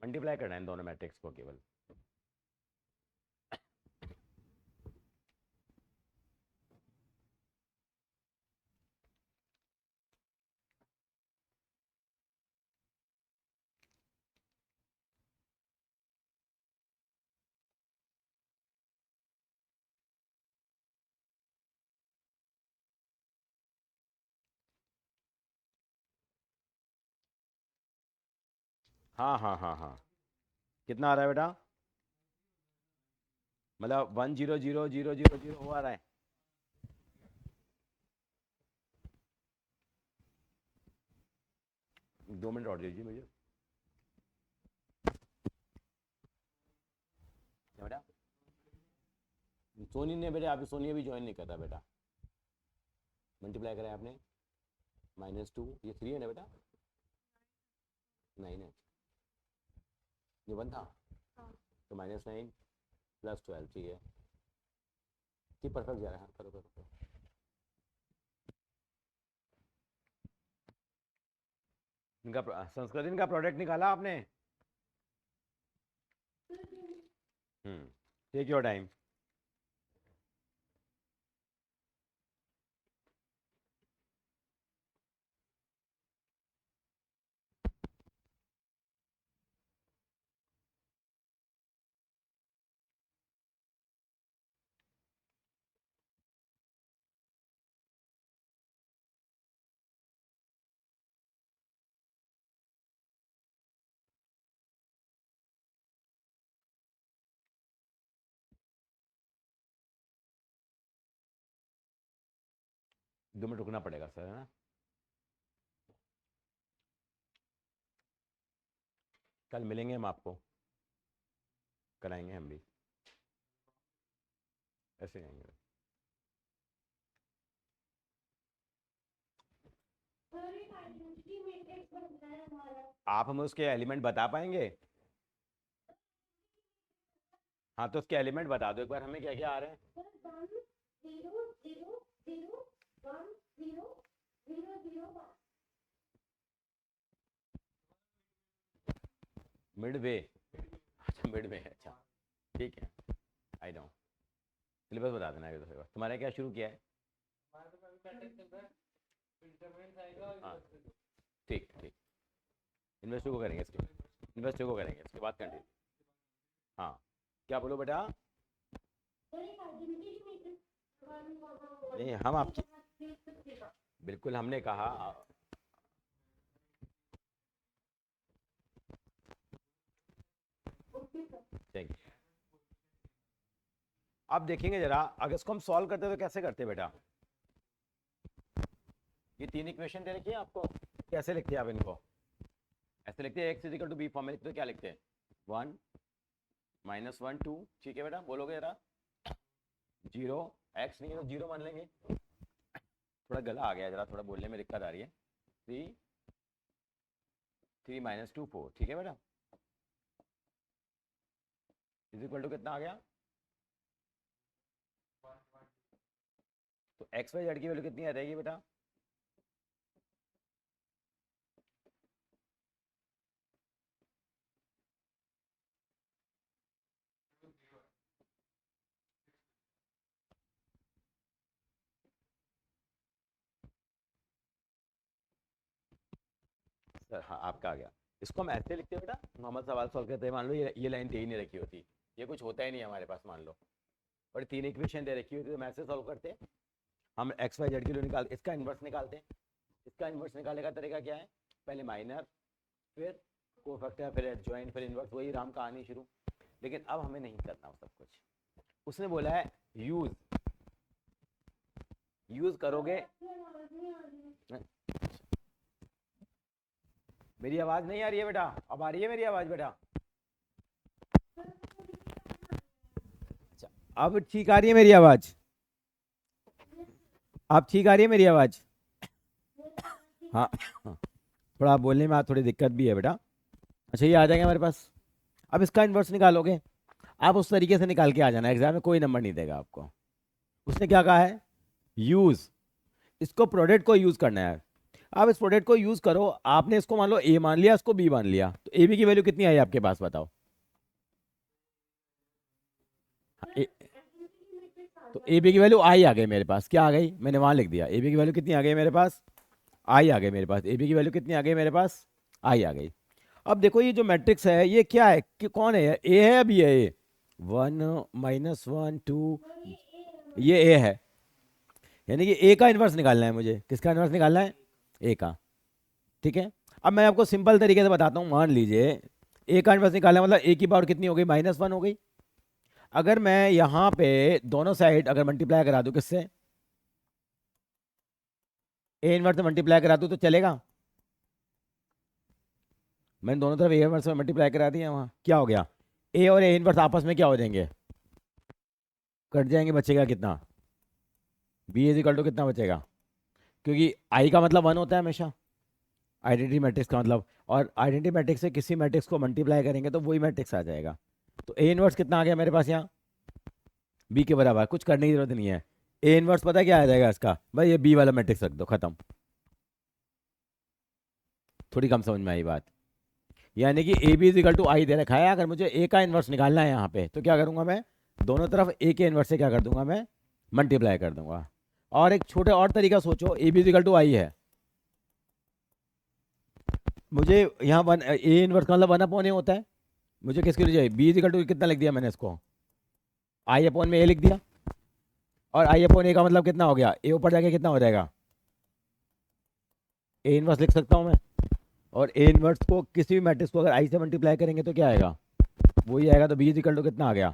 Multiply करना है इन दोनों मैट्रिक्स को केवल। हाँ हाँ हाँ हाँ, कितना आ रहा है बेटा? मतलब 1 0 0 0 0 0 वो आ रहा है। दो मिनट और दीजिए मुझे। क्या बेटा? सोनी ने बेटा, अभी सोनी अभी ज्वाइन नहीं करता बेटा। मल्टीप्लाई करें आपने, -2, ये 3 है ना बेटा? 9 है, ये 1 था तो -9 + 12 ठीक है। ठीक, परफेक्ट जा रहा है। हाँ, करो करो करो। इनका संस्कृत इनका प्रोडक्ट निकाला आपने? Take your time. दो मिनट रुकना पड़ेगा सर, है ना? कल मिलेंगे हम आपको, कराएंगे हम भी, ऐसे आएंगे। आप हमें उसके एलिमेंट बता पाएंगे? हाँ तो उसके एलिमेंट बता दो एक बार हमें, क्या क्या आ रहे हैं। मिड वे, अच्छा मिड वे, अच्छा ठीक है, आई नो। सिलेबस बता देना एक दो। तुम्हारा क्या शुरू किया है? हाँ ठीक ठीक, इन्वेस्टर को करेंगे इसके, इन्वेस्टर को करेंगे इसके बाद कंटिन्यू। हाँ क्या बोलो बेटा? नहीं हम आपकी, बिल्कुल हमने कहा। Thank you. अब देखेंगे जरा, अगर इसको हम सॉल्व करते तो कैसे करते बेटा? ये 3 इक्वेशन दे रखी है आपको, कैसे लिखते हैं आप इनको? ऐसे लिखते हैं, x = b फॉर्म में लिखते तो क्या लिखते हैं? 1 -1 2, ठीक है बेटा, बोलोगे जरा? 0, x नहीं है तो 0 मान लेंगे। थोड़ा गला आ गया जरा, थोड़ा बोलने में दिक्कत आ रही है। 3 -2 4, ठीक है बेटा, = कितना आ गया? तो x y z की वैल्यू कितनी आ जाएगी बेटा? सर हाँ आपका आ गया। इसको हम ऐसे लिखते हैं बेटा, नॉर्मल सवाल सॉल्व करते हैं, मान लो ये लाइन दे ही नहीं रखी होती, ये कुछ होता ही नहीं हमारे पास मान लो, और 3 इक्वेशन दे रखी होती तो हम ऐसे सॉल्व करते हैं। हम एक्स वाई जेड के लिए निकाल, इसका इन्वर्स निकालते हैं। इसका इन्वर्स निकालने का तरीका क्या है? पहले माइनर, फिर कोफैक्टर, फिर एडजॉइंट, फिर इन्वर्स, वही राम कहानी शुरू। लेकिन अब हमें नहीं करना वो सब कुछ। उसने बोला है यूज, यूज करोगे। मेरी आवाज नहीं आ रही है बेटा? अब आ रही है मेरी आवाज बेटा? अच्छा, अब ठीक आ रही है मेरी आवाज? अब ठीक आ रही है मेरी आवाज? हाँ थोड़ा बोलने में थोड़ी दिक्कत भी है बेटा। अच्छा ये आ जाएगा हमारे पास। अब इसका इन्वर्स निकालोगे, आप उस तरीके से निकाल के आ जाना, एग्जाम में कोई नंबर नहीं देगा आपको। उसने क्या कहा है? यूज, इसको प्रोडक्ट को यूज करना है। आप इस प्रोडक्ट को यूज करो। आपने इसको मान लो ए मान लिया, इसको बी मान लिया, तो ए बी की वैल्यू कितनी आई आपके पास बताओ। ए, तो ए बी की वैल्यू आई आ गई मेरे पास, क्या आ गई, मैंने वहां लिख दिया, ए बी की वैल्यू कितनी आ गई मेरे पास, आई आ गई मेरे पास, ए बी की वैल्यू कितनी आ गई मेरे पास, आई आ गई। अब देखो ये जो मैट्रिक्स है ये क्या है, कि कौन है, ए है या बी है, ए 1 -1 2, ये ए है, यानी कि ए का इन्वर्स निकालना है मुझे, किसका इन्वर्स निकालना है, ए का। ठीक है, अब मैं आपको सिंपल तरीके से बताता हूँ, मान लीजिए ए का इन्वर्स निकालना है, मतलब ए की पावर कितनी हो गई, -1 हो गई। अगर मैं यहाँ पे दोनों साइड अगर मल्टीप्लाई करा दूँ किससे, ए इन्वर्स से मल्टीप्लाई करा दूँ तो चलेगा, मैंने दोनों तरफ ए इन्वर्स में मल्टीप्लाई करा दिया, वहाँ क्या हो गया, ए और ए इन्वर्स आपस में क्या हो जाएंगे, कट जाएंगे, बचेगा कितना, बी इज इक्वल टू कितना बचेगा, क्योंकि आई का मतलब 1 होता है हमेशा, आइडेंटिटी मैट्रिक्स का मतलब, और आइडेंटिटी मैट्रिक्स से किसी मैट्रिक्स को मल्टीप्लाई करेंगे तो वही मैट्रिक्स आ जाएगा। तो ए इन्वर्स कितना आ गया मेरे पास यहाँ, बी के बराबर, कुछ करने की जरूरत नहीं है। ए इन्वर्स पता है क्या आ जाएगा इसका, भाई ये बी वाला मैट्रिक्स रख दो, खत्म। थोड़ी कम समझ में आई बात, यानी कि A B is equal to I दे रखा है, अगर मुझे ए का इन्वर्स निकालना है यहाँ पे तो क्या करूँगा मैं, दोनों तरफ ए के इन्वर्स से क्या कर दूंगा मैं, मल्टीप्लाई कर दूंगा। और एक छोटे और तरीका सोचो, A B is equal to I है, मुझे यहाँ वन ए इन्वर्स का मतलब 1/a होता है, मुझे किसके लिए चाहिए, बी इज इक्वल टू कितना लिख दिया मैंने इसको, आई अपॉन में ए लिख दिया, और आई अपॉन ए का मतलब कितना हो गया, ए ऊपर जाके कितना हो जाएगा, ए इन्वर्स लिख सकता हूँ मैं। और ए इन्वर्स को किसी भी मैट्रिक्स को अगर आई से मल्टीप्लाई करेंगे तो क्या आएगा, वही आएगा, तो बी इज इक्वल टू कितना आ गया,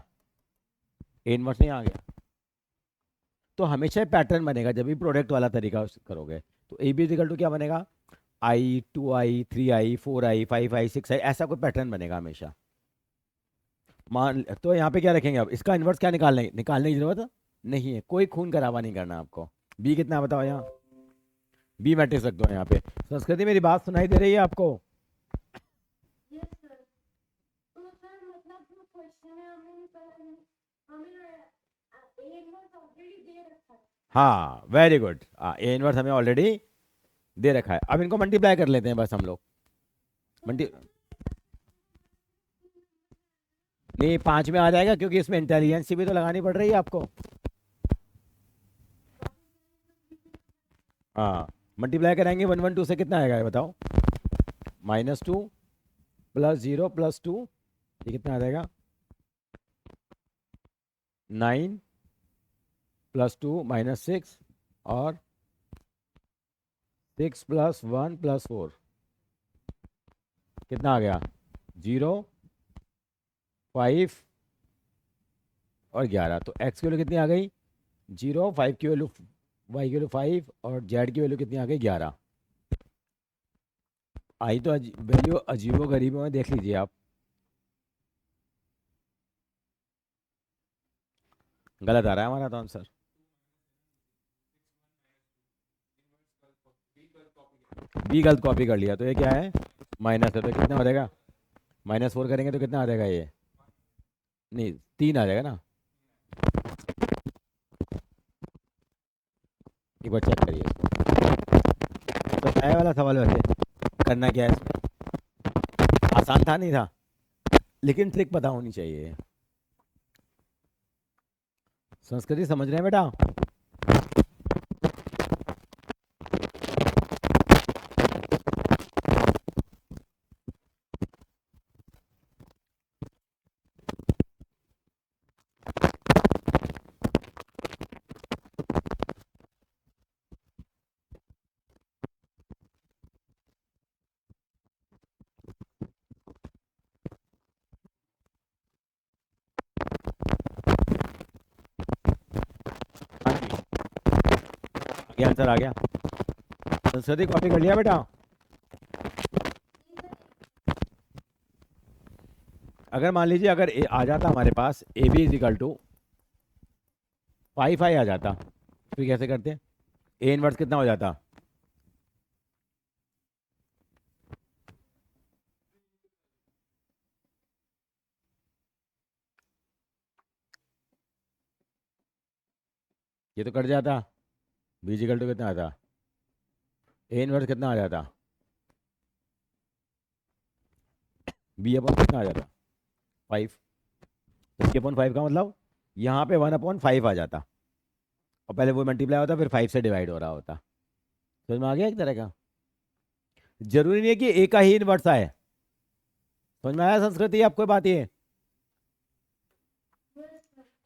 ए इन्वर्स नहीं आ गया। तो हमेशा पैटर्न बनेगा जब भी प्रोडक्ट वाला तरीका करोगे, तो A B is equal to क्या बनेगा, आई 2i 3i 4i 5i 6i, ऐसा कोई पैटर्न बनेगा हमेशा। मान तो यहाँ पे क्या रखेंगे, अब इसका इन्वर्स क्या निकालने की जरूरत नहीं है, कोई खून खराबा नहीं करना आपको। बी कितना बताओ, यहाँ बी मैट्रिक्स रख दो यहाँ पे। संस्कृति मेरी बात सुनाई दे रही है आपको, हाँ वेरी गुड, ए इन्वर्स हमें ऑलरेडी दे रखा है, अब इनको मल्टीप्लाई कर लेते हैं बस हम लोग, मल्टी नहीं 5 में आ जाएगा, क्योंकि इसमें इंटेलिजेंस भी तो लगानी पड़ रही है आपको। हाँ, मल्टीप्लाई कराएंगे 1 1 2 से, कितना आएगा ये बताओ, -2 +0 +2, ये कितना आ जाएगा, 9 +2 -6, और 6 +1 +4, कितना आ गया, 0 5 और 11, तो x की वैल्यू कितनी आ गई, 0 5 की वैल्यू, y की वैल्यू 5, और z की वैल्यू कितनी आ गई, 11। आई तो वैल्यू अजीबो गरीबों में देख लीजिए आप, गलत आ रहा है हमारा तो आंसर, बी गलत कॉपी कर लिया, तो ये क्या है, माइनस है, तो कितना हो जाएगा, -4 करेंगे तो कितना आ जाएगा ये, नहीं 3 आ जाएगा ना, एक बार चेक करिए इसको। तो नया वाला सवाल वैसे करना क्या है इसमें, आसान था नहीं था, लेकिन ट्रिक पता होनी चाहिए। संस्कृति समझ रहे हैं बेटा, हाँ जी, आगे आंसर आ गया, संस्कृति कॉपी कर लिया बेटा। अगर मान लीजिए अगर आ जाता हमारे पास A B is equal to 5 आ जाता, फिर कैसे करते, ए इनवर्स कितना हो जाता, ये तो कट जाता, बी इज इक्वल टू कितना आता, ए इनवर्स कितना आ जाता, बी अपॉन कितना आ जाता, 5। तो बी अपॉन 5 का मतलब यहाँ पे 1/5 आ जाता, और पहले वो मल्टीप्लाई होता फिर 5 से डिवाइड हो रहा होता। समझ में आ गया एक तरह का। जरूरी नहीं है कि ए का ही इनवर्स आए। समझ में आया संस्कृति आपको बात ये,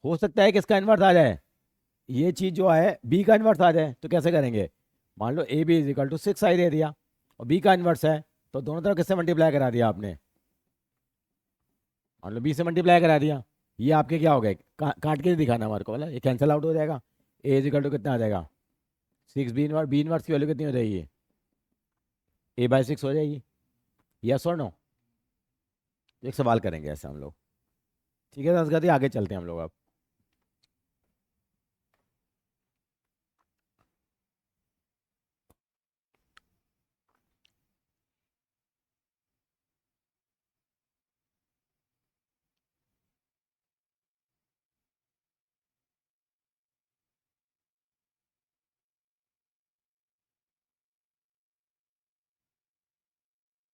हो सकता है कि इसका इन्वर्स आ जाए, ये चीज जो है बी का इन्वर्स आ जाए, तो कैसे करेंगे। मान लो A B is equal to 6 I दे दिया, और बी का इन्वर्स है, तो दोनों तरफ किससे मल्टीप्लाई करा दिया आपने, मान लो बी से मल्टीप्लाई करा दिया। ये आपके क्या हो गए, काट के नहीं दिखाना हमारे को, वाला ये कैंसिल आउट हो जाएगा। ए इज इक्वल टू कितना आ जाएगा 6, बी इनवर्स की वैल्यू कितनी हो जाएगी, A/6 हो जाएगी। यस और नो। एक सवाल करेंगे ऐसे हम लोग। ठीक है संस्कृति, आगे चलते हैं हम लोग अब।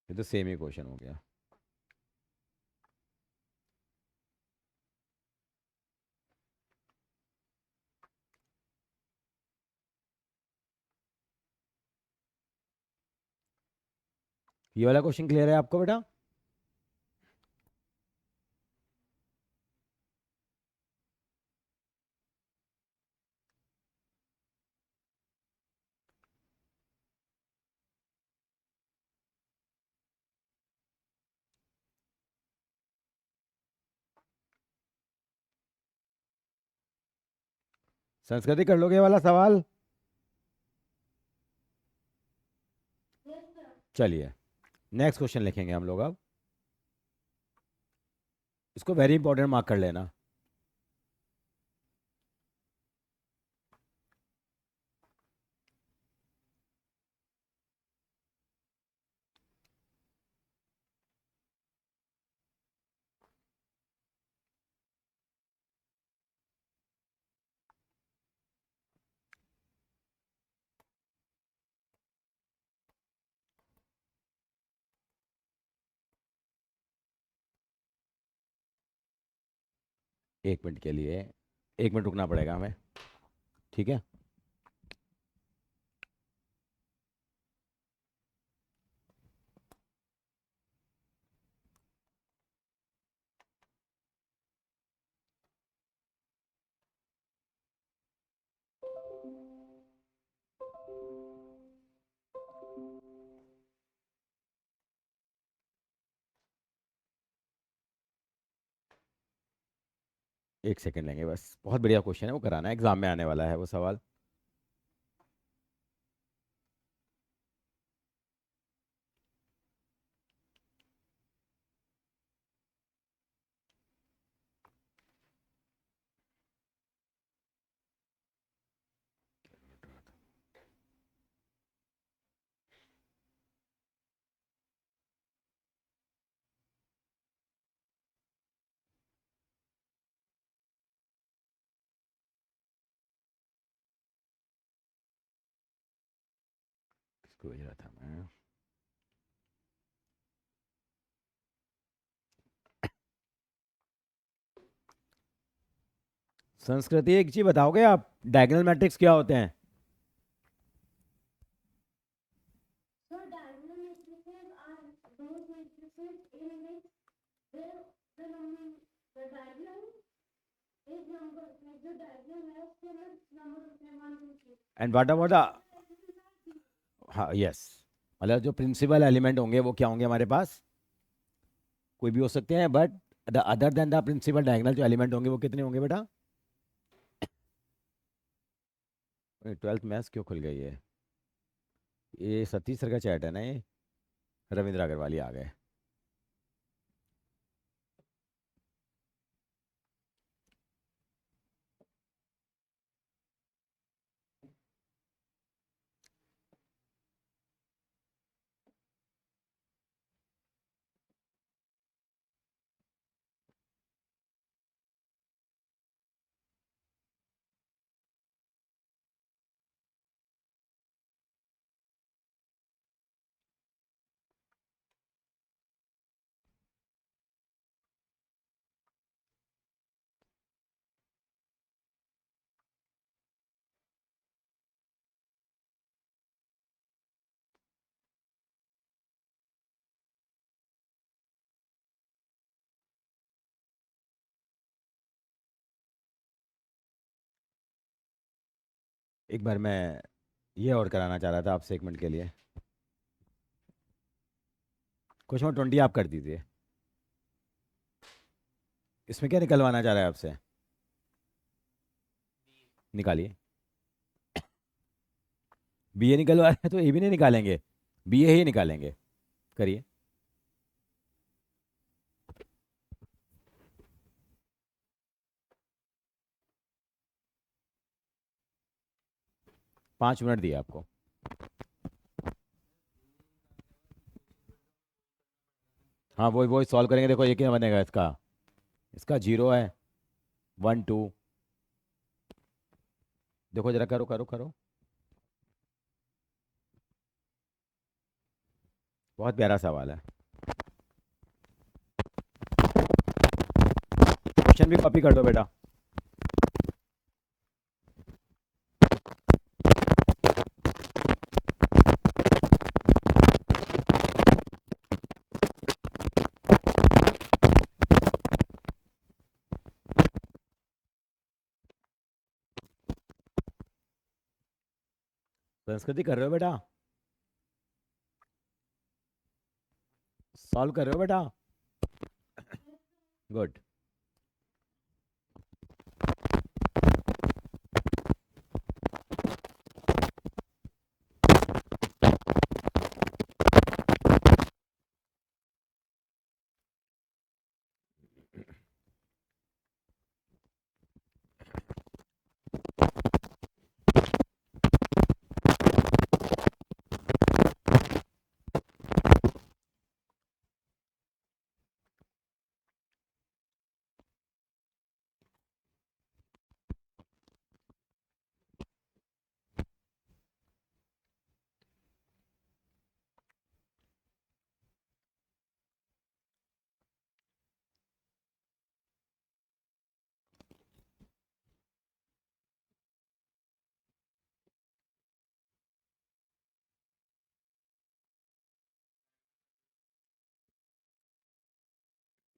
ये तो सेम ही क्वेश्चन हो गया। ये वाला क्वेश्चन क्लियर है आपको बेटा। संस्कृति कर लोगे ये वाला सवाल। चलिए नेक्स्ट क्वेश्चन लिखेंगे हम लोग अब। इसको वेरी इंपॉर्टेंट मार्क कर लेना। एक मिनट के लिए, एक मिनट रुकना पड़ेगा हमें। ठीक है। एक सेकंड लेंगे बस, बहुत बढ़िया क्वेश्चन है, वो कराना है, एग्जाम में आने वाला है वो सवाल। इसको भेज रहा था मैं। संस्कृति एक चीज बताओगे आप, डायगोनल मैट्रिक्स क्या होते हैं। एंड व्हाट अबाउट द, हाँ यस, मतलब जो प्रिंसिपल एलिमेंट होंगे वो क्या होंगे हमारे पास, कोई भी हो सकते हैं, but the other than the principal diagonal जो एलिमेंट होंगे वो कितने होंगे बेटा। 12th मैथ्स क्यों खुल गई है, ये सतीश सर का चैट है ना ये, रविंद्र अग्रवाल ही आ गए। एक बार मैं ये और कराना चाह रहा था आपसे 1 मिनट के लिए। क्वेश्चन 20 आप कर दीजिए। इसमें क्या निकलवाना चाह रहा है आपसे? निकालिए। बी ए निकलवा रहे हैं तो ए भी नहीं निकालेंगे, बी ए ही निकालेंगे। करिए। पाँच मिनट दिए आपको। हाँ वही वही सॉल्व करेंगे। देखो ये क्या बनेगा इसका। इसका 0 है, 1 2। देखो जरा, करो करो करो। बहुत प्यारा सवाल है। क्वेश्चन भी कॉपी कर दो बेटा। संस्कृति कर रहे हो बेटा? सॉल्व कर रहे हो बेटा? गुड।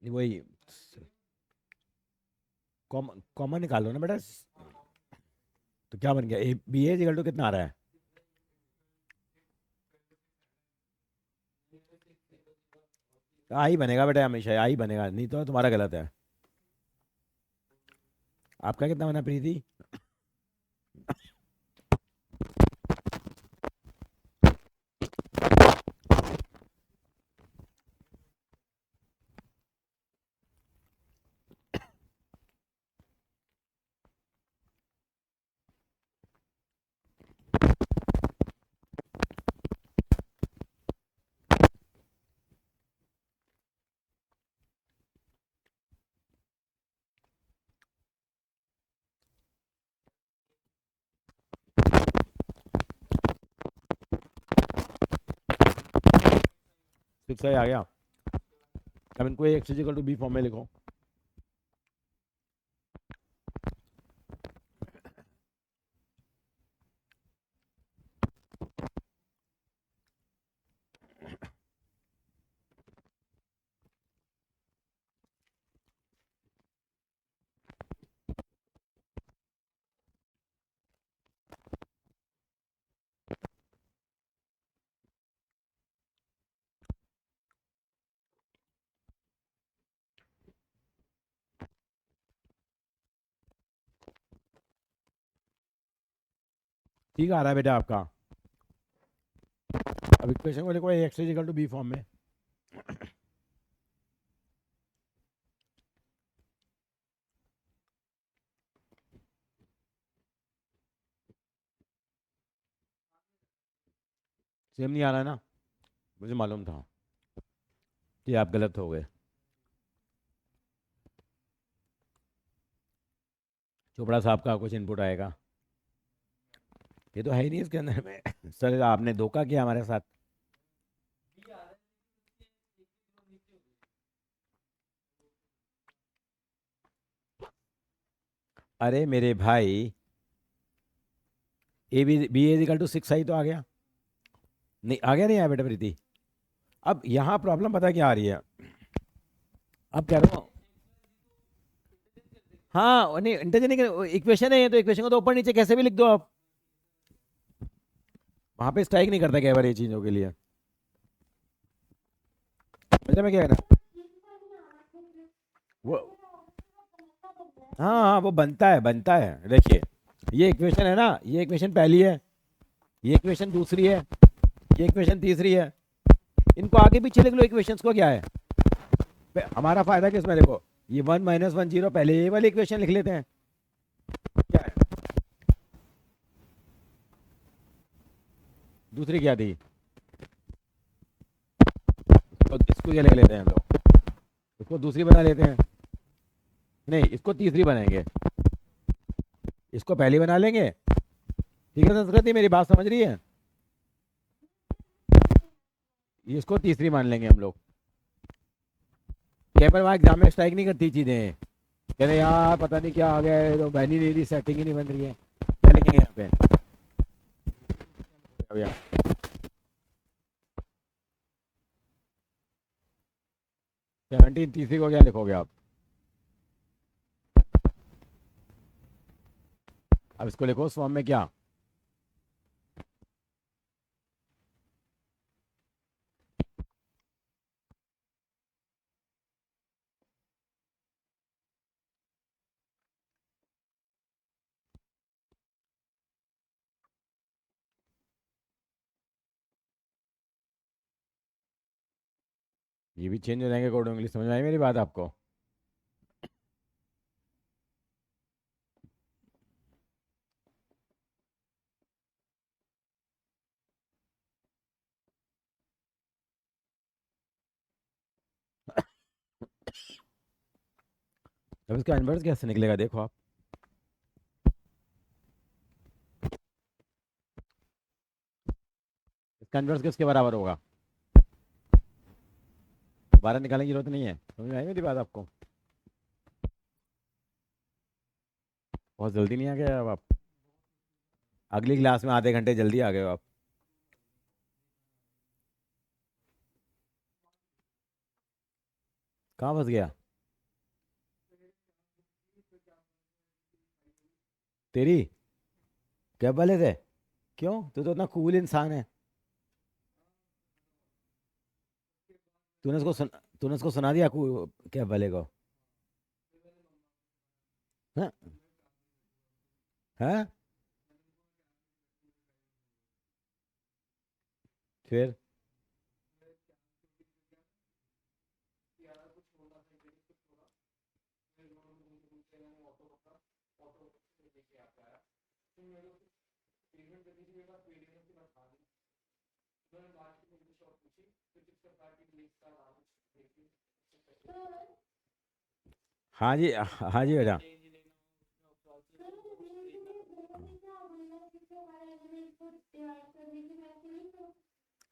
वही कॉमन कॉमन निकालो ना बेटा। तो क्या बन गया? A B A equal to कितना आ रहा है? आई बनेगा बेटा, हमेशा आई बनेगा, नहीं तो तुम्हारा गलत है। आपका कितना बना प्रीति? सिक्स आ गया। अब इनको A X equal to B form में लिखो। ठीक आ रहा है बेटा आपका। अब इक्वेशन को लिखो A X equal to B form में। सेम नहीं आ रहा है ना? मुझे मालूम था कि आप गलत हो गए। चोपड़ा साहब का कुछ इनपुट आएगा? ये तो है ही नहीं इसके अंदर में। सर आपने धोखा किया हमारे साथ। अरे मेरे भाई, ए बी इक्वल टू 6 आई तो आ गया। नहीं आ गया, नहीं आया बेटा प्रीति? अब यहाँ प्रॉब्लम पता क्या आ रही है? अब कह रहा हूँ, हाँ नहीं इंटरचेंज नहीं, इक्वेशन है ये तो, इक्वेशन को तो ऊपर नीचे कैसे भी लिख दो आप। वहाँ पे स्ट्राइक नहीं करता कई बार ये चीज़ों के लिए। समझे मैं क्या कह रहा वो। हाँ हाँ, वो बनता है देखिए। ये इक्वेशन है ना, ये इक्वेशन पहली है, ये इक्वेशन दूसरी है, ये इक्वेशन तीसरी है। इनको आगे पीछे लिख लो इक्वेशंस को, क्या है हमारा फायदा किस में, देखो ये 1 - 1 0, पहले ये वाली इक्वेशन लिख लेते हैं। क्या है दूसरी क्या थी, तो इसको क्या लिख लेते हैं हम लोग, इसको दूसरी बना लेते हैं। नहीं, इसको तीसरी बनाएंगे, इसको पहली बना लेंगे। ठीक है संस्कृति, मेरी बात समझ रही है। इसको तीसरी मान लेंगे हम लोग। पेपर वहाँ एग्जाम में स्ट्राइक नहीं करती चीज़ें, कह रहे यार पता नहीं क्या आ गया है, तो बहन ही नहीं रही, सेटिंग ही नहीं बन रही है। क्या लिखेंगे यहाँ पे भैया, 17 तीसरी को क्या लिखोगे आप। अब इसको लिखो उस फॉर्म में क्या, ये भी चेंज हो जाएंगे अकॉर्डिंगली। समझ में आई मेरी बात आपको। अब इसका इन्वर्स कैसे निकलेगा देखो आप। इसका इन्वर्स किसके बराबर होगा, दोबारा निकालने की जरूरत नहीं है। समझ में आई मेरी बात आपको। बहुत जल्दी नहीं आ गए अब आप, अगली क्लास में आधे घंटे जल्दी आ गए हो आप। कहाँ फंस गया, तेरी क्या बोले थे, क्यों तू तो इतना कूल इंसान है। तूने उसको सुना दिया क्या बोले को। हाँ हाँ, फिर हाँ जी, हाँ जी बेटा।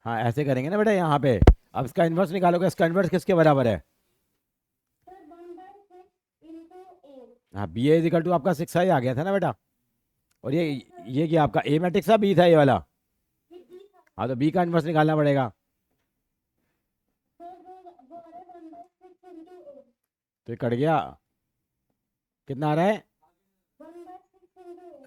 हाँ ऐसे करेंगे ना बेटा यहाँ पे। अब इसका इन्वर्स निकालोगे, इसका इन्वर्स किसके बराबर है। हाँ, बी ए इजिकल टू आपका 6 आई आ गया था ना बेटा। और ये क्या आपका ए मैट्रिक्स था, बी था ये वाला। हाँ तो बी का इन्वर्स निकालना पड़ेगा। तो ये कट गया, कितना आ रहा है।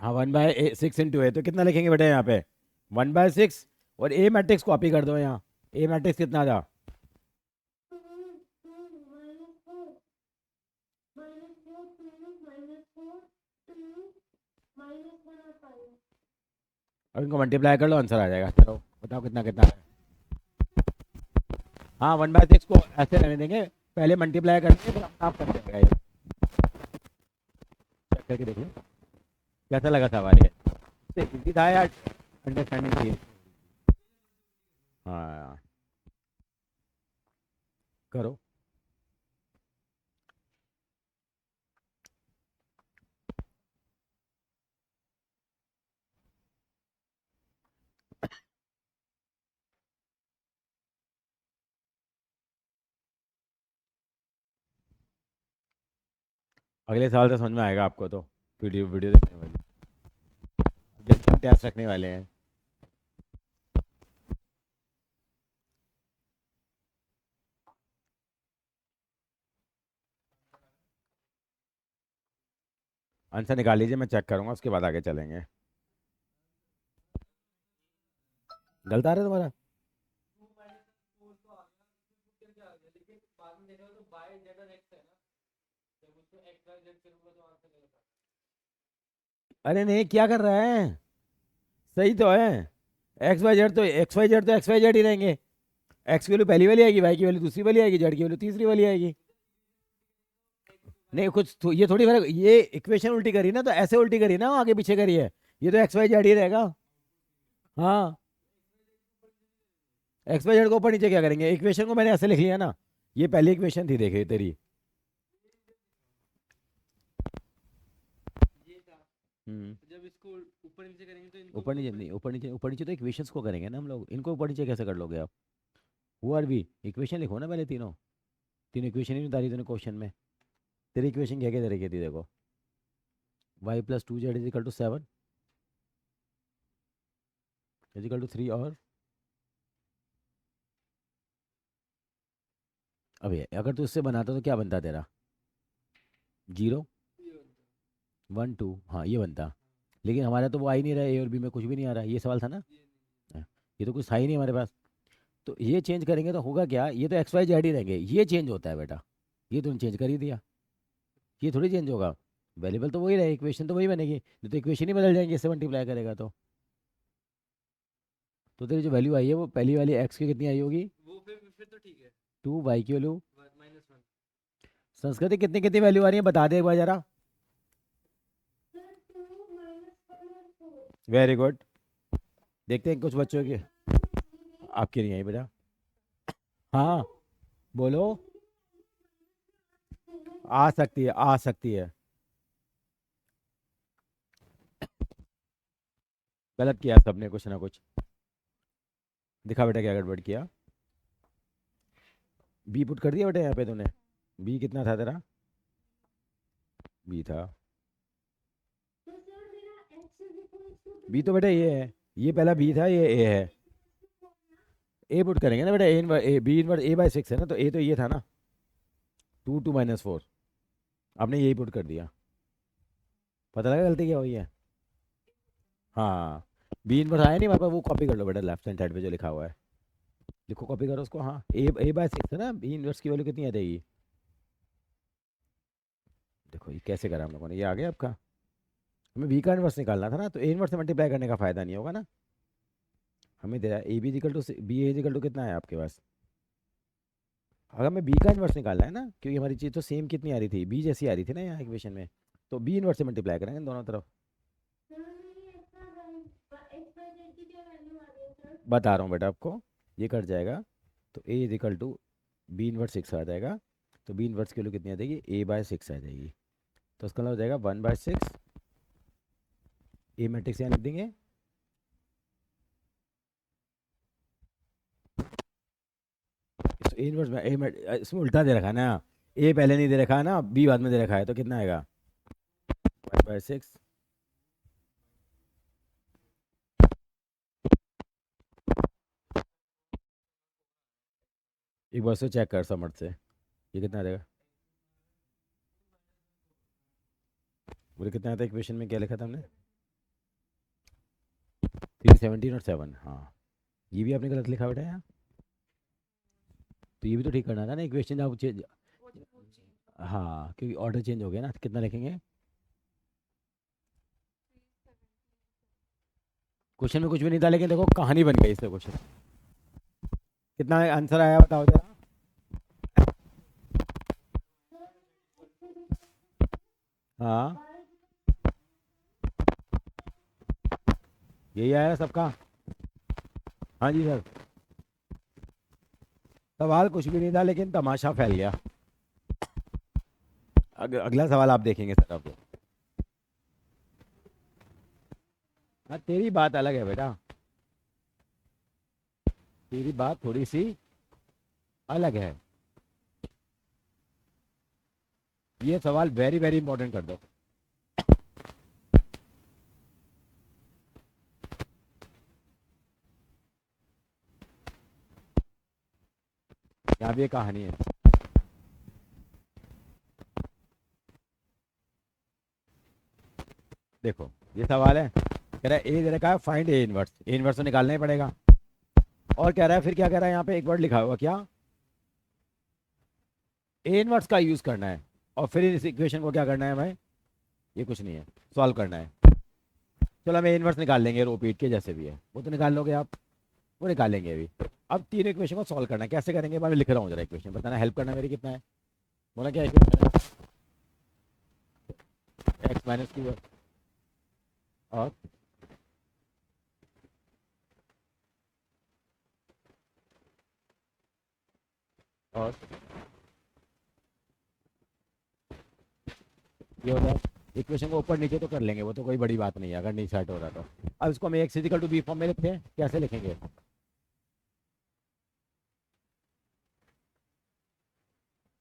हाँ 1/6 है, तो कितना लिखेंगे बेटा यहाँ पे, 1/6। और ए मैट्रिक्स कॉपी कर दो यहाँ, ए मैट्रिक्स कितना था। अब इनको मल्टीप्लाई कर लो, आंसर आ जाएगा। चलो बताओ कितना कितना है। हाँ 1/6 को ऐसे रहने देंगे, पहले मल्टीप्लाई करेंगे फिर अपना आप कर देगा ये। चेक करके देख लो कैसा लगा सवाल ये, इजी था यार, अंडरस्टैंडिंग थी। हाँ करो। अगले साल से समझ में आएगा आपको तो, वीडियो वीडियो देखने वाली, जब टेस्ट रखने वाले हैं। आंसर निकाल लीजिए, मैं चेक करूंगा, उसके बाद आगे चलेंगे। गलत आ रहा है तुम्हारा? अरे नहीं, क्या कर रहा है? सही तो है। एक्स वाई जेड ही रहेंगे। एक्स की वैल्यू पहली वाली आएगी, वाई की वैल्यू दूसरी वाली आएगी, जेड की वैल्यू तीसरी वाली आएगी। नहीं कुछ ये थोड़ी फर्क, ये इक्वेशन उल्टी करी ना, तो ऐसे उल्टी करी ना, आगे पीछे करी है। ये तो एक्स वाई जेड ही रहेगा। हाँ, एक्स वाई जेड को ऊपर नीचे क्या करेंगे, इक्वेशन को मैंने ऐसे लिख लिया ना। ये पहली इक्वेशन थी, देखे तेरी। हम्म। ऊपर नीचे नहीं, ऊपर नीचे तो इक्वेशंस को करेंगे ना हम लोग, इनको ऊपर नीचे कैसे कर लोगे आप? हु आर वी, इक्वेशन लिखो ना पहले, तीनों। तीनों इक्वेशन ही उतारी तूने क्वेश्चन में। तेरी इक्वेशन क्या क्या तरीके थी देखो। Y plus two Z is equal to 7 is equal to 3, और अब ये अगर तू इससे बनाता तो क्या बनता तेरा? 0 1 2, हाँ ये बनता। लेकिन हमारा तो वो आ ही नहीं रहा, ए और बी में कुछ भी नहीं आ रहा, ये सवाल था ना। हाँ, ये तो कुछ था ही नहीं हमारे पास। तो ये चेंज करेंगे तो होगा क्या, ये तो एक्स वाई जेड ही रहेंगे, ये चेंज होता है बेटा। ये तूने चेंज कर ही दिया। ये थोड़ी चेंज होगा। वेरिएबल तो वही रहे, इक्वेशन तो वही बनेगी, नहीं तो इक्वेशन ही बदल जाएंगे इससे मल्टीप्लाई करेगा तो तेरी जो वैल्यू आई है वो पहली वाली एक्स की कितनी आई होगी? 2, वाई की वैल्यू। संस्कृति कितनी कितनी वैल्यू आ रही है बता दे एक बार जरा। Very good. देखते हैं कुछ बच्चों की। आपकी नहीं आई बेटा। हाँ, बोलो। आ सकती है, आ सकती है। गलत किया सबने कुछ ना कुछ। दिखा बेटा क्या गड़बड़ किया। बी पुट कर दिया बेटा यहाँ पे तूने। बी कितना था तेरा? बी था। बी तो बेटा ये है। ये पहला बी था, ये ए है। ए पुट करेंगे ना बेटा, A inverse A, B inverse A by 6 है ना, तो ए तो ये था ना। 2 2 माइनस 4। आपने यही पुट कर दिया। पता लगा गलती क्या हुई है? हाँ। बी इनवर्स आया नहीं हमारे पास, वो कॉपी कर लो बेटा, लेफ्ट हैंड साइड पे जो लिखा हुआ है। लिखो, कॉपी करो उसको। हाँ, ए बाय 6 है ना, बी इनवर्स की वैल्यू कितनी आ जाएगी? देखो ये कैसे करा हम लोगों ने, ये आ गया आपका। हमें बी का इनवर्स निकालना था ना, तो ए इनवर्स से मल्टीप्लाई करने का फायदा नहीं होगा ना। हमें दे रहा है A B is equal to B A is equal to कितना है आपके पास? अगर हमें बी का इनवर्स निकालना है ना, क्योंकि हमारी चीज़ तो सेम कितनी आ रही थी, बी जैसी आ रही थी ना यहाँ इक्वेशन में। तो बी इनवर्स से मल्टीप्लाई करेंगे दोनों तरफ। बता रहा हूँ बेटा आपको। ये कट जाएगा, तो ए इजिकल टू बी इनवर्स 6 आ जाएगा। तो बी इनवर्स की वैल्यू कितनी आ जाएगी? ए बाय 6 आ जाएगी। तो उसका मतलब हो जाएगा 1/6। ए मैट्रिक्स यहाँ लिख देंगे। तो ए इनवर्स में इसमें उल्टा दे रखा है ना। ए पहले नहीं दे रखा है ना, बी बाद में दे रखा है, तो कितना आएगा? 1/6। एक बार से चेक कर समझ से, ये कितना आ जाएगा? बोले कितना आता है इक्वेशन में, क्या लिखा था हमने? 317 और 7, हाँ। ये भी आपने गलत लिखा बेटा यहाँ। तो ये भी तो ठीक करना था ना इक्वेशन, आप चेंज। हाँ, क्योंकि ऑर्डर चेंज हो गया ना, कितना लिखेंगे? क्वेश्चन में कुछ भी नहीं था, लेकिन देखो कहानी बन गई इससे क्वेश्चन। कितना आंसर आया बताओ जरा। हाँ, यही आया सबका। हाँ जी सर। सवाल कुछ भी नहीं था, लेकिन तमाशा फैल गया। अगला सवाल आप देखेंगे सर अब। हाँ, तेरी बात अलग है बेटा। तेरी बात थोड़ी सी अलग है। ये सवाल वेरी वेरी इंपॉर्टेंट कर दो। यहाँ भी एक कहानी है। देखो, ये सवाल है, कह रहा है ए दे रखा है, find A inverse. A inverse तो निकालना ही पड़ेगा। और कह रहा है, फिर क्या कह रहा है यहाँ पे, एक वर्ड लिखा हुआ क्या, ए इनवर्स का यूज करना है, और फिर इस इक्वेशन को क्या करना है भाई, ये कुछ नहीं है, सॉल्व करना है। चलो हम ए इनवर्स निकाल लेंगे, रो पीट के जैसे भी है, वो तो निकाल लोगे आप, वो निकालेंगे अभी। अब तीनों इक्वेशन को सॉल्व करना है, कैसे करेंगे मैं लिख रहा हूँ, जरा इक्वेशन बताना, हेल्प करना मेरी, कितना है बोला, क्या इक्वेशन है, एक्स माइनस क्यू है, और और ये होता है, इक्वेशन को ऊपर नीचे तो कर लेंगे, वो तो कोई बड़ी बात नहीं है अगर नहीं सेट हो रहा तो। अब इसको हम X is equal to B form में लिखते हैं, कैसे लिखेंगे,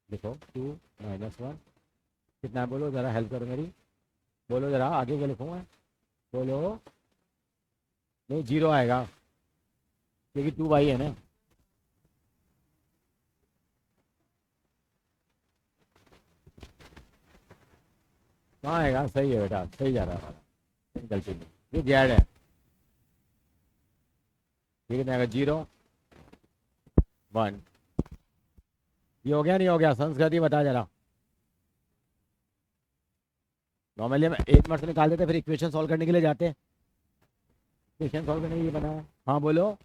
देखो 2 - 1 कितना है बोलो जरा, हेल्प करो मेरी, बोलो जरा, आगे क्या लिखूँ मैं, बोलो, नहीं जीरो आएगा, क्योंकि 2 y है ना, कहाँ आएगा, सही है बेटा, सही जा रहा है हमारा, कोई गलती नहीं, ये जेड है, ये कितना आएगा, 0 1, ये हो गया नहीं हो गया, संस्कृति बता जरा, नॉर्मली हम एक मिनट से निकाल देते, फिर इक्वेशन सॉल्व करने के लिए जाते हैं, इक्वेशन सॉल्व करने के लिए बना है, हाँ बोलो,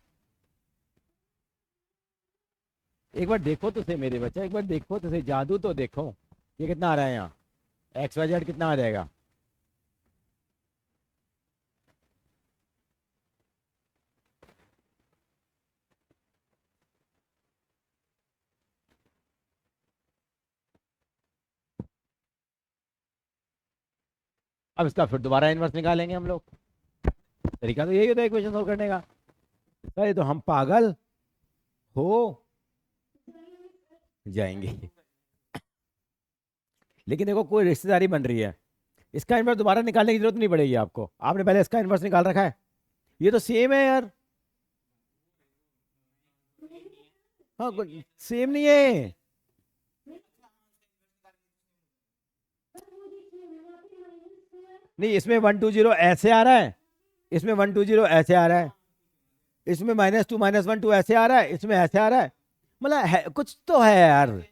एक बार देखो तो सही मेरे बच्चा, एक बार देखो तो सही, जादू तो देखो, ये कितना आ रहा है यहाँ, एक्स वाई जेड कितना आ जाएगा, अब इसका फिर दोबारा इन्वर्स निकालेंगे हम लोग, तरीका तो यही होता है इक्वेशन सॉल्व करने का। अरे तो हम पागल हो जाएंगे, लेकिन देखो कोई रिश्तेदारी बन रही है, इसका इन्वर्स दोबारा निकालने की जरूरत नहीं पड़ेगी आपको, आपने पहले इसका इन्वर्स निकाल रखा है, ये तो सेम है यार, हाँ सेम नहीं है, नहीं इसमें 1 2 0 ऐसे आ रहा है, इसमें 1 2 0 ऐसे आ रहा है, इसमें -2 - 1 2 ऐसे आ रहा है, इसमें ऐसे आ रहा है, मतलब है, कुछ तो है यार,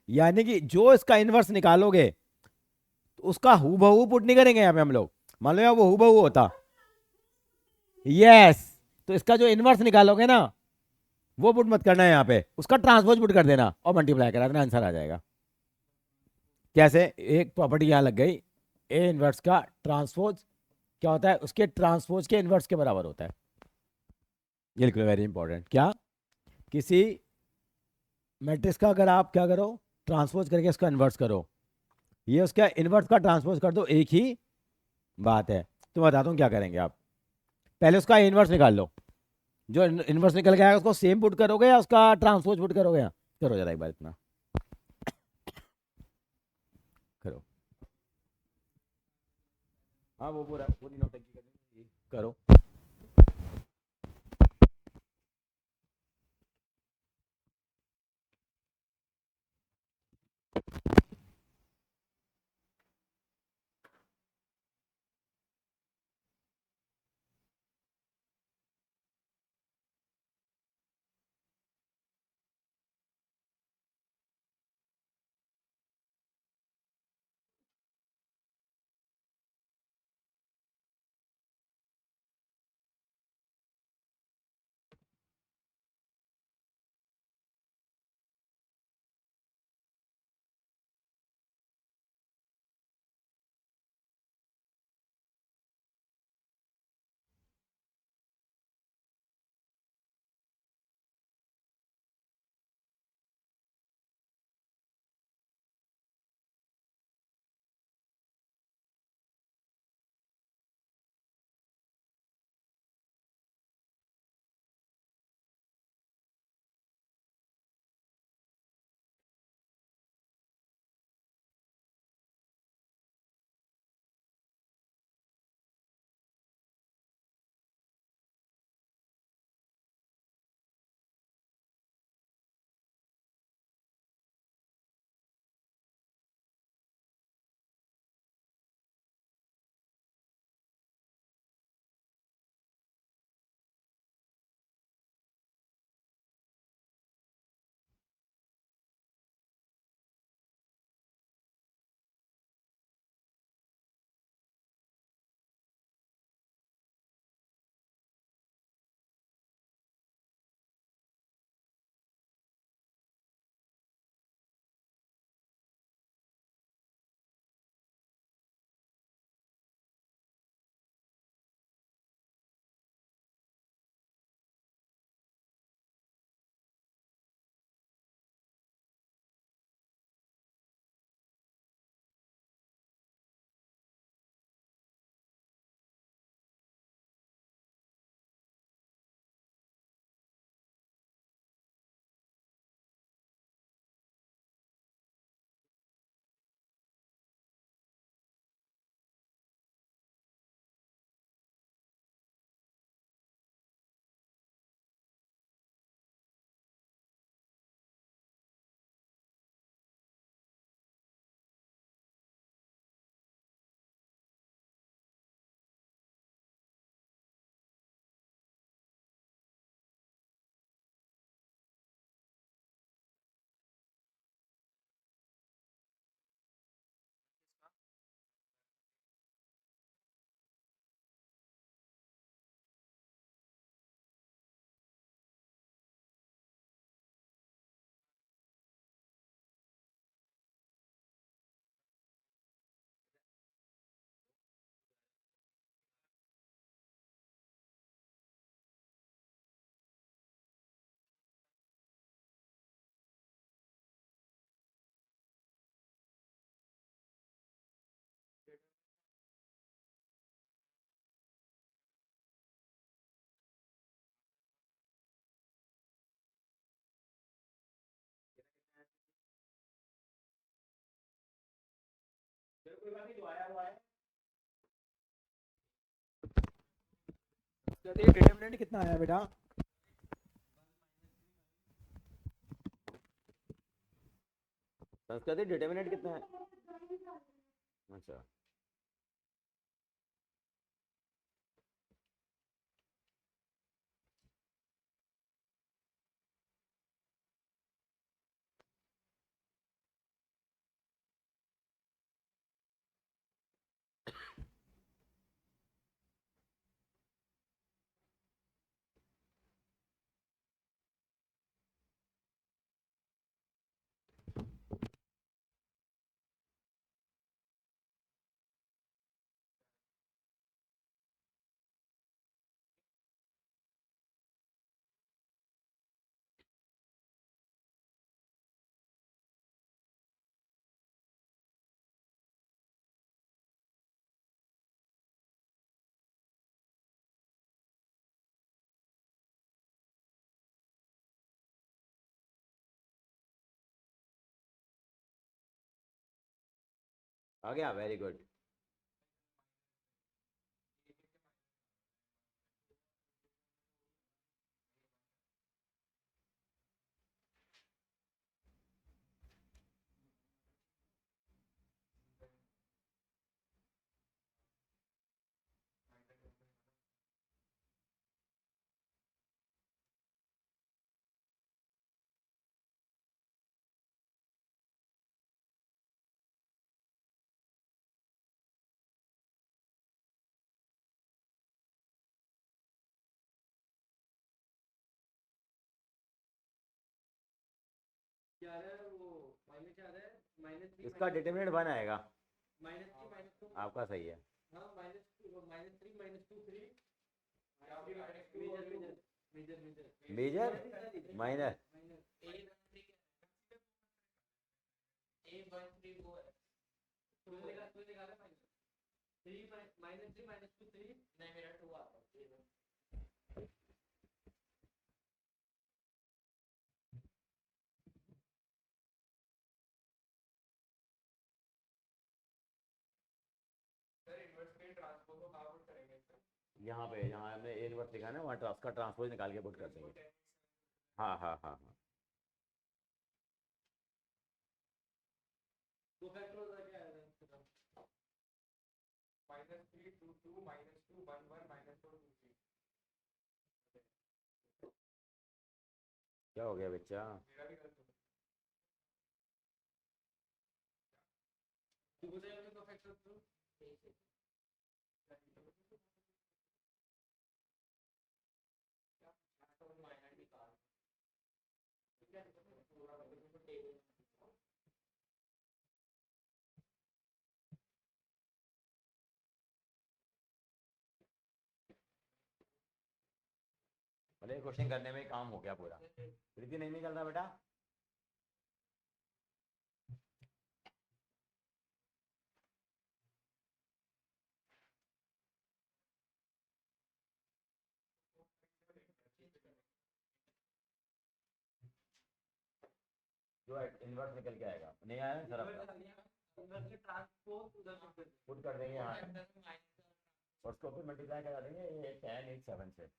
यानी कि जो इसका इन्वर्स निकालोगे तो उसका हूबहू पुट नहीं करेंगे यहाँ पे हम लोग, मान लो यार वो हूबहू होता, यस, तो इसका जो इन्वर्स निकालोगे ना, वो पुट मत करना है यहाँ पे, उसका ट्रांसपोज पुट कर देना और मल्टीप्लाई करा देना, आंसर आ जाएगा। कैसे, एक प्रॉपर्टी यहाँ लग गई, ए इन्वर्स का ट्रांसपोज क्या होता है, उसके ट्रांसपोज के इन्वर्स के बराबर होता है, ये लिख लो, वेरी इंपॉर्टेंट, क्या, किसी मैट्रिक्स का अगर आप क्या करो, ट्रांसपोज करके इसका इन्वर्स करो, ये उसका इन्वर्स का ट्रांसपोज कर दो, एक ही बात है। तो बताता हूँ क्या करेंगे आप, पहले उसका इन्वर्स निकाल लो, जो इन्वर्स निकल गया उसको सेम पुट करोगे या उसका ट्रांसपोज पुट करोगे, करो जरा एक बार इतना करो, हाँ वो पूरा पूरी नोटंकी करो। संस्कृति डिटरमिनेंट कितना आया बेटा? संस्कृति डिटर्मिनेंट कितना है? अच्छा, आ गया, वेरी गुड। क्या आ रहा है वो? माइनस क्या आ रहा है? -3 इसका डिटर्मिनेंट 1 आएगा। -3 -2। आपका सही है। हाँ -3 -2 3 major major major major minor. A 1 3 वो है। तूने निकाला -3 -2 3 नहीं, मेरा 2 आता है। सर इन्वर्स के ट्रांसपोज को कहाँ पुट करेंगे सर? यहाँ पे, यहाँ हमने ए इनवर्स लिखा है ना, वहाँ का ट्रांसपोज निकाल के पुट कर देंगे। हाँ हाँ हाँ हाँ। वो फैक्टर होता क्या है इसका? -3 2 2 -2 1 1 -4 2 3। क्या हो गया बच्चा? मेरा भी गलत हो गया। तू बताइए अपने को फैक्टर तो भले क्वेश्चन करने में काम हो गया पूरा। प्रीति नहीं निकल रहा बेटा? जो इनवर्स निकल के आएगा, नहीं आया सर आपका? पुट कर देंगे यहाँ और उसको फिर मल्टीप्लाई करा देंगे ये 10 8 7 से।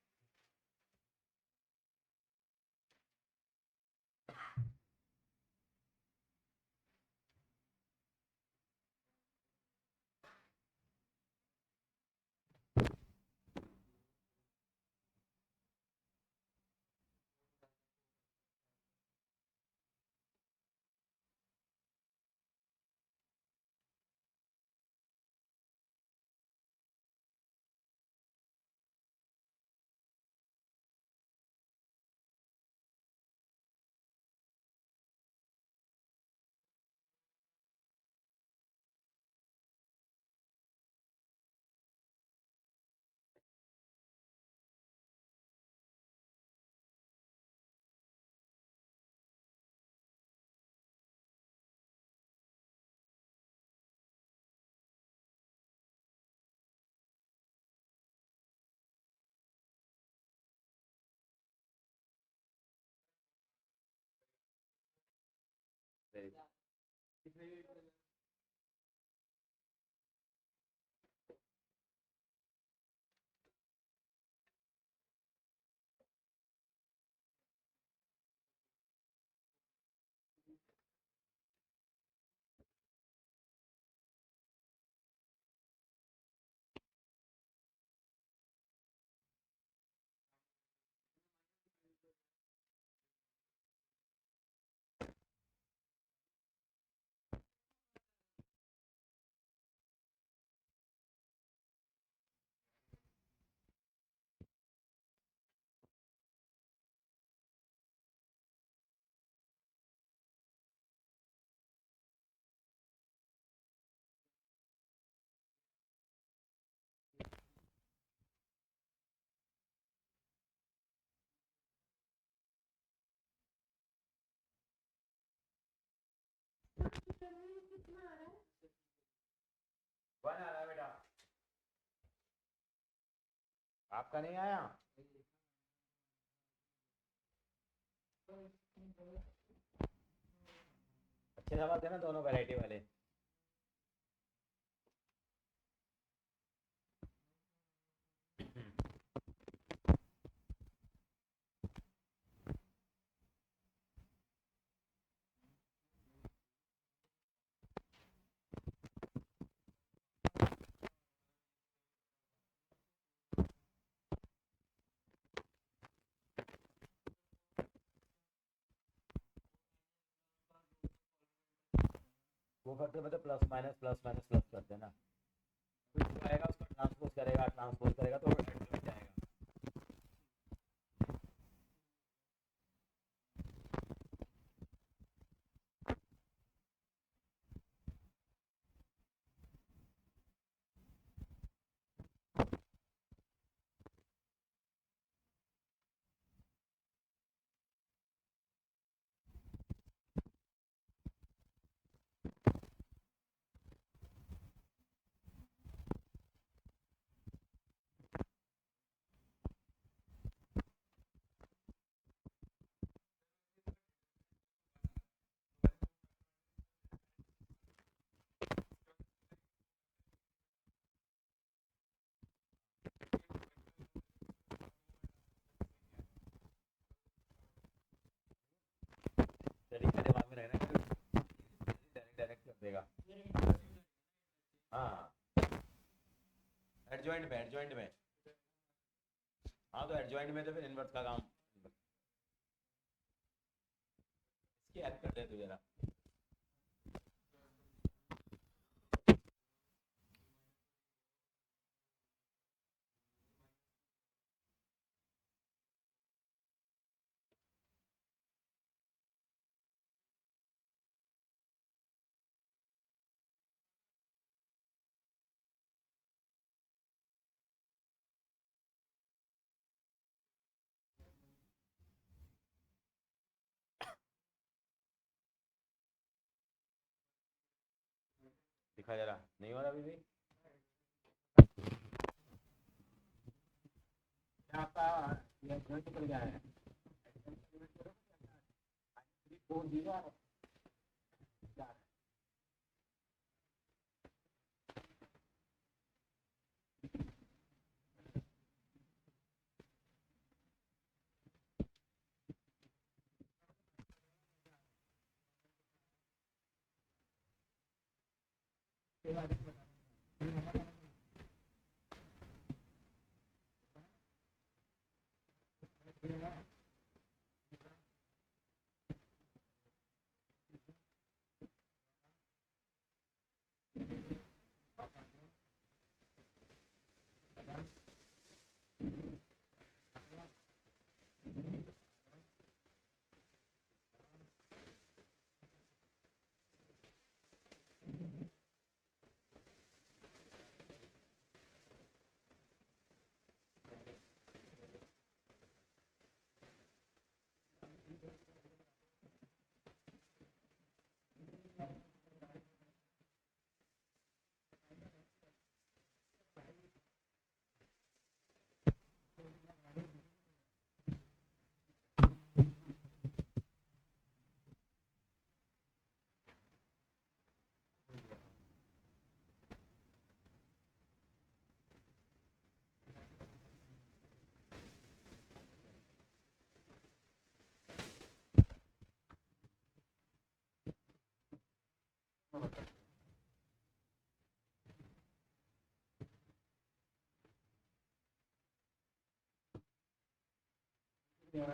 वन आ रहा है बेटा, आपका नहीं आया? अच्छे सवाल थे ना दोनों वैरायटी वाले। वो करते मतलब प्लस माइनस प्लस करते हैं ना, तो जो आएगा उसको ट्रांसपोज करेगा तो वो एडजॉइंट जाएगा। तरीका दिमाग में रहना है, डायरेक्ट डायरेक्ट कर देगा। हाँ, एडजॉइंट में। हाँ तो एडजॉइंट में तो फिर इनवर्स का काम, इसकी हेल्प कर दे तू जरा। दिखा जरा, नहीं हो रहा अभी भी? आपका ये जो निकल गया है 340 Yeah,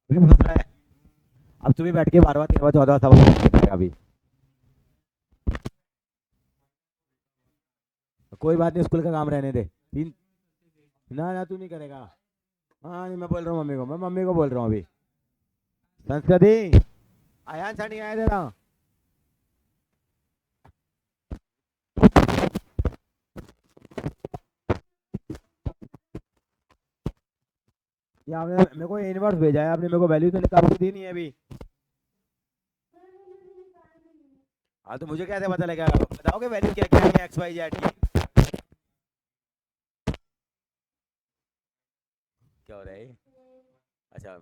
तुम्हें फंस रहा है। अब तुम्हें बैठ के 12वां 13वां 14वां सवाल अभी। कोई बात नहीं, स्कूल का काम रहने दे। तीन ना ना तू नहीं करेगा। हाँ नहीं, मैं बोल रहा हूँ मम्मी को, मैं मम्मी को बोल रहा हूँ अभी। संस्कृति आयान सा नहीं आया तेरा। ये आपने मेरे को इनवर्स भेजा है, आपने मेरे को वैल्यू तो निकाल के दी नहीं है अभी। हाँ तो मुझे कैसे पता लगेगा, बताओगे वैल्यू क्या क्या है एक्स वाई जेड की। क्या हो रहा है? अच्छा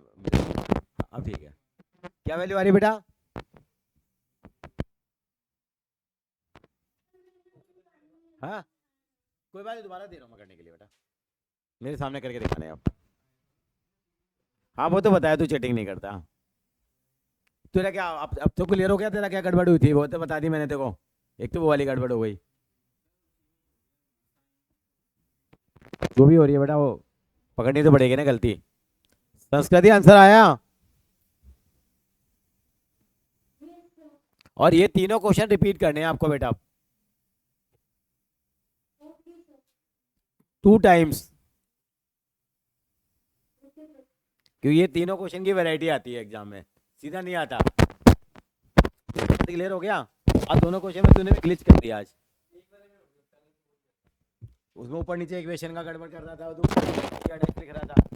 अब ठीक है। क्या वैल्यू आ रही है बेटा? हाँ कोई बात नहीं, दोबारा दे रहा हूँ मैं करने के लिए बेटा, मेरे सामने करके दिखाने आप। हाँ वो तो बताया, तू चीटिंग नहीं करता। तेरा क्या अब तो क्लियर हो गया, तेरा क्या गड़बड़ हुई थी वो तो बता दी मैंने तेरे को। एक तो वो वाली गड़बड़ हो गई, जो भी हो रही है बेटा वो पकड़नी तो पड़ेगी ना गलती। संस्कृति आंसर आया। और ये तीनों क्वेश्चन रिपीट करने हैं आपको बेटा 2 टाइम्स, क्योंकि ये तीनों क्वेश्चन की वैरायटी आती है एग्जाम में, सीधा नहीं आता। क्लियर हो गया? आज दोनों क्वेश्चन में तूने भी ग्लिच कर दिया आज। उसमें ऊपर नीचे इक्वेशन का गड़बड़ कर रहा था, तू क्या लिख रहा था।